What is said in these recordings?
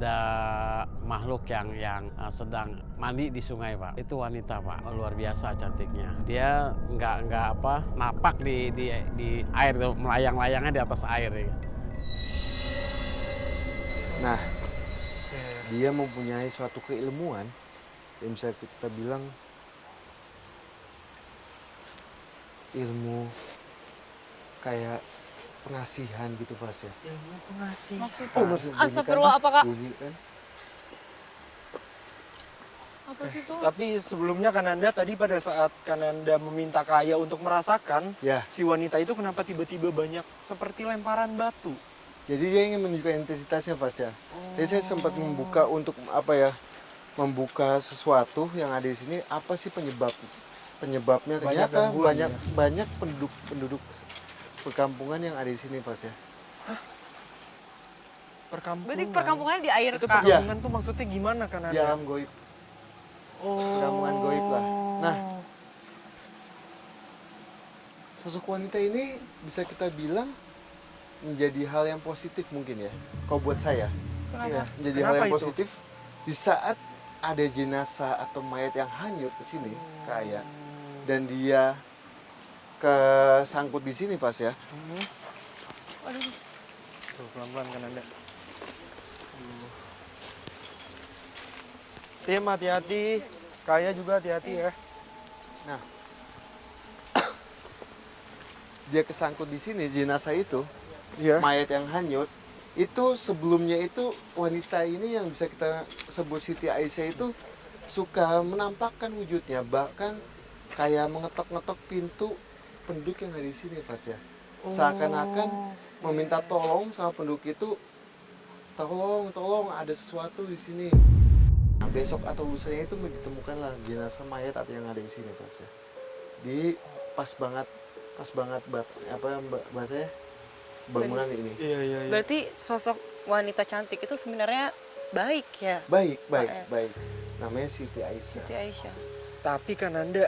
ada makhluk yang sedang mandi di sungai, Pak. Itu wanita, Pak. Luar biasa cantiknya. Dia nggak napak di air, melayang-layangnya di atas air. Ya. Nah, dia mempunyai suatu keilmuan yang bisa kita bilang ilmu kayak pengasihan gitu, Pas ya. Ilmu pengasih. Maksudnya? Astagfirullah, apakah? Kan? Apa sih itu? Tapi sebelumnya Kananda tadi pada saat Kananda meminta Kaya untuk merasakan, Ya. si wanita itu kenapa tiba-tiba banyak seperti lemparan batu? Jadi dia ingin menunjukkan intensitasnya, Pas ya. Jadi saya sempat membuka untuk membuka sesuatu yang ada di sini, apa sih penyebabnya. Banyak Ternyata gangguan, banyak penduduk perkampungan yang ada di sini, Pas ya. Perkampungan. Berarti perkampungannya di air, Itu Kak? perkampungan tuh maksudnya gimana Kananda? Di alam goib, perkampungan goib lah. Nah, sosok wanita ini bisa kita bilang menjadi hal yang positif mungkin ya. Kalau buat saya, Kenapa? menjadi Kenapa hal yang itu? positif di saat ada jenazah atau mayat yang hanyut ke sini, kayak, dan dia kesangkut di sini, Pas ya. Aduh. Tuh, pelan-pelan Kananda. Tim hati-hati, Kaya juga hati-hati ya. Nah, dia kesangkut di sini jenazah itu, Iya. mayat yang hanyut. Itu sebelumnya itu wanita ini yang bisa kita sebut Siti Aisyah itu suka menampakkan wujudnya, bahkan kayak mengetok-ngetok pintu penduduk yang ada di sini, Pas ya. Seakan-akan meminta tolong sama penduduk itu, tolong ada sesuatu di sini. Nah, besok atau lusanya itu ditemukanlah jenazah mayat atau yang ada di sini, Pas ya. Di pas banget bahasanya bangunan ini. Iya. Berarti sosok wanita cantik itu sebenarnya baik ya? Baik. ya. Namanya Siti Aisyah. Siti Aisyah. Tapi Kananda,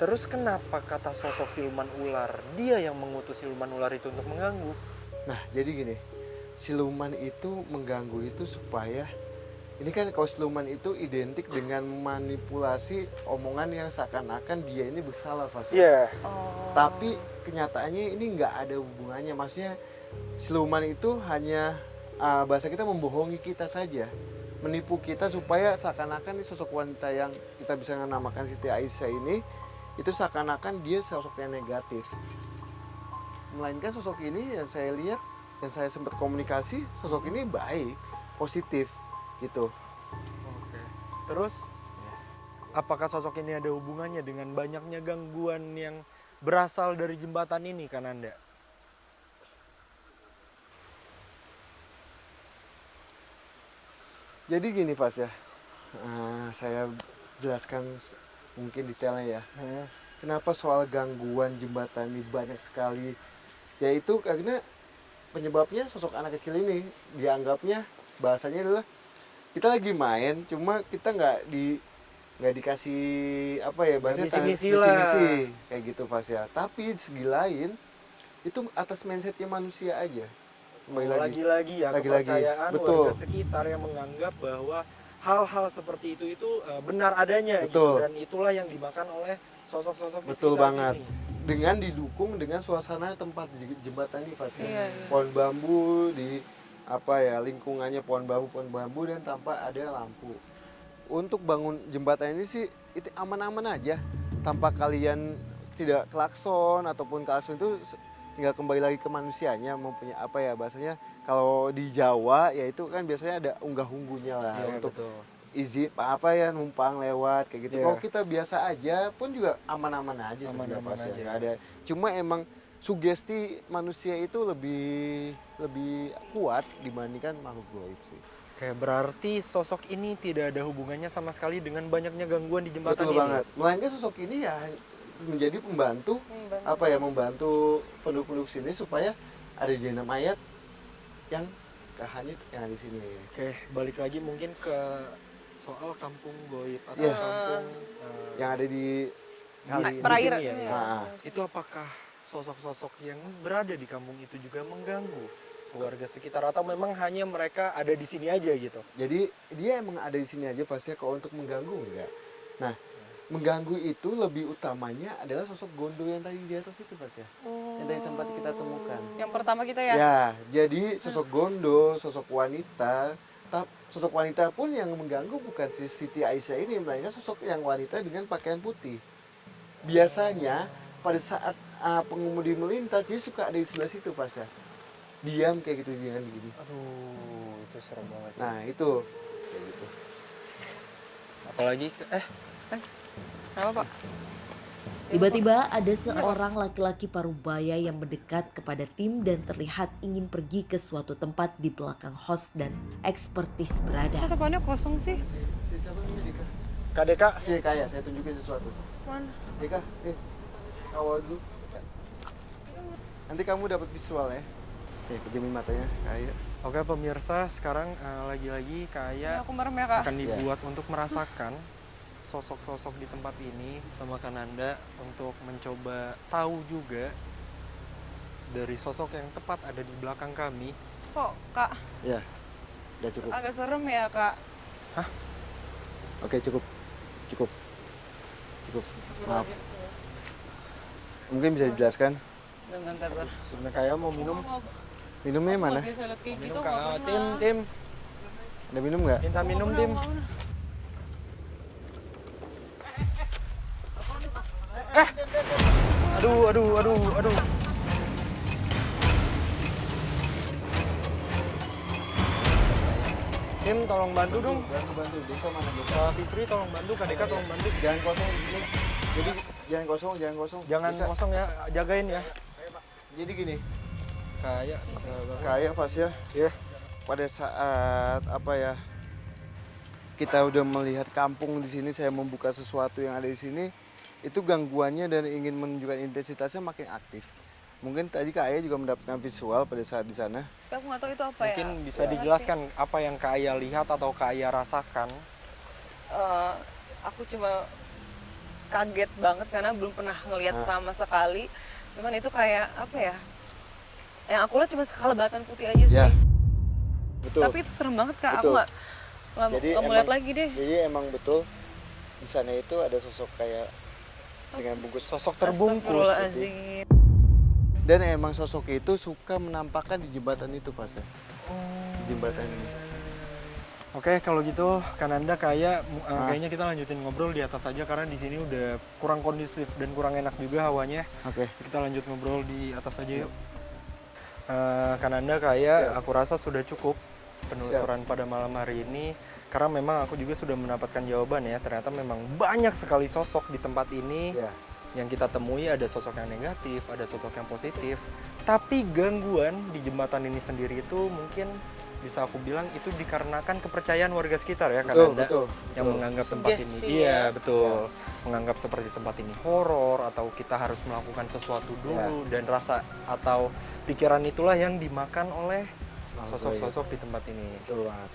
terus kenapa kata sosok siluman ular, dia yang mengutus siluman ular itu untuk mengganggu? Nah, jadi gini, siluman itu mengganggu itu supaya, ini kan kalau siluman itu identik dengan manipulasi omongan yang seakan-akan dia ini bersalah, Fas. Iya. Oh. Tapi kenyataannya ini nggak ada hubungannya. Maksudnya siluman itu hanya bahasa kita membohongi kita saja, menipu kita supaya seakan-akan sosok wanita yang kita bisa namakan Siti Aisyah ini itu seakan-akan dia sosok yang negatif. Melainkan sosok ini yang saya lihat, yang saya sempat komunikasi, sosok ini baik, positif gitu. Oke. Terus apakah sosok ini ada hubungannya dengan banyaknya gangguan yang berasal dari jembatan ini, Kananda? Jadi gini, Pas ya, saya jelaskan mungkin detailnya ya. Kenapa soal gangguan jembatan ini banyak sekali? Yaitu karena penyebabnya sosok anak kecil ini dianggapnya, bahasanya adalah kita lagi main, cuma kita nggak dikasih apa ya, bahasanya Misi-misi lah. kayak gitu, Pas ya. Tapi di segi lain itu atas mindsetnya manusia aja. Lagi-lagi ya kepercayaan warga sekitar yang menganggap bahwa hal-hal seperti itu benar adanya gitu, dan itulah yang dimakan oleh sosok-sosok di Betul sekitar banget. sini. Dengan didukung dengan suasana tempat jembatan ini, Pas. Iya. Pohon bambu di lingkungannya pohon bambu dan tanpa ada lampu. Untuk bangun jembatan ini sih itu aman-aman aja, tanpa kalian tidak klakson ataupun klakson itu tinggal kembali lagi ke manusianya mempunyai bahasanya kalau di Jawa ya itu kan biasanya ada unggah-ungguhnya lah, untuk betul. izin numpang lewat kayak gitu. Iya. Kalau kita biasa aja pun juga aman-aman aja sebenarnya, Aman-aman Pas ya. aja. Nggak ada. Cuma emang sugesti manusia itu lebih kuat dibandingkan makhluk goib sih. Oke, berarti sosok ini tidak ada hubungannya sama sekali dengan banyaknya gangguan di jembatan Betul ini. banget. Melainkan sosok ini ya menjadi pembantu membantu penduduk-penduduk sini supaya ada jenazah mayat yang kehanyut yang ada di sini. Oke, balik lagi mungkin ke soal kampung goib atau Iya. kampung Yang ada di Perairan. sini ya. Nah, Itu apakah sosok-sosok yang berada di kampung itu juga mengganggu warga sekitar atau memang hanya mereka ada di sini aja gitu? Jadi dia emang ada di sini aja Fasya, kalau untuk mengganggu enggak. Nah, mengganggu itu lebih utamanya adalah sosok Gondo yang tadi di atas itu Fasya. Yang tadi sempat kita temukan. Yang pertama kita ya? Ya, jadi sosok Gondo, sosok wanita, sosok wanita pun yang mengganggu bukan si Siti Aisyah ini, melainkan sosok yang wanita dengan pakaian putih. Biasanya pada saat pengemudi melintas dia suka ada di sebelah situ Fasya. Diam kayak gitu dengan begini. Aduh, itu serem banget sih. Nah, itu kayak gitu. Apalagi Apa Pak? Tiba-tiba ada seorang laki-laki parubaya yang mendekat kepada tim dan terlihat ingin pergi ke suatu tempat di belakang host dan ekspertis berada. Tatapannya kosong sih. Si siapa namanya Dika? Kak Deka, Si kayak saya tunjukin sesuatu. Mana? Dika, nih. Kawal dulu. Nanti kamu dapat visual ya. Saya pejamin matanya kayak. oke pemirsa, sekarang lagi-lagi Ya, kayak aku merem ya Kak. akan dibuat untuk merasakan sosok-sosok di tempat ini sama Kananda untuk mencoba tahu juga dari sosok yang tepat ada di belakang kami. Kok Kak Ya. Udah cukup. agak serem ya Kak? Oke, cukup. Cukup. Maaf. Mungkin bisa dijelaskan. Bentar. Sebenarnya kayak mau minum, Minumnya mana? Biasa lihat kayak gitu minum nggak Kak. pernah. Tim, Ada minum nggak? minta minum Tim. Aduh. Tim, tolong bantu dong. Bantu. Dika mana Dika? Kak Fitri tolong bantu, Kak Deka tolong bantu. Jangan kosong di sini. Jadi jangan kosong. Jangan Dika, kosong ya, jagain ya. Jadi gini, Kayak bisa banget. kayak Fasya. Ya. Pada saat apa ya? Kita udah melihat kampung di sini, saya membuka sesuatu yang ada di sini, itu gangguannya dan ingin menunjukkan intensitasnya makin aktif. Mungkin tadi Kak Ayah juga mendapatkan visual pada saat di sana. Tapi aku nggak tahu itu apa Mungkin ya. bisa dijelaskan apa yang Kak Aya lihat atau Kak Aya rasakan. Aku cuma kaget banget karena belum pernah ngelihat sama sekali. Cuman itu kayak apa ya? Yang aku lihat cuma sekelebatan putih aja sih. Ya. Betul. Tapi itu serem banget Kak. Betul. Aku nggak mau lihat lagi deh. Jadi emang betul di sana itu ada sosok kayak dengan bungkus. Sosok terbungkus. Astagfirullahaladzim. Dan emang sosok itu suka menampakkan di jembatan itu Fasya. Di jembatan ini. Oke, kalau gitu Kananda kayaknya kita lanjutin ngobrol di atas aja karena di sini udah kurang kondusif dan kurang enak juga hawanya. Oke. Kita lanjut ngobrol di atas aja yuk. Kananda aku rasa sudah cukup penelusuran pada malam hari ini karena memang aku juga sudah mendapatkan jawaban ya. Ternyata memang banyak sekali sosok di tempat ini. Ya. Yang kita temui ada sosok yang negatif, ada sosok yang positif. Tapi gangguan di jembatan ini sendiri itu mungkin bisa aku bilang itu dikarenakan kepercayaan warga sekitar ya, Betul. yang menganggap tempat ini, Sugesti iya ya. betul, menganggap seperti tempat ini horor atau kita harus melakukan sesuatu dulu dan rasa atau pikiran itulah yang dimakan oleh sosok-sosok di tempat ini. Betul banget.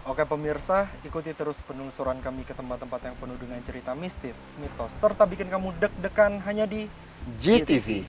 Oke pemirsa, ikuti terus penelusuran kami ke tempat-tempat yang penuh dengan cerita mistis, mitos, serta bikin kamu deg-degan hanya di GTV.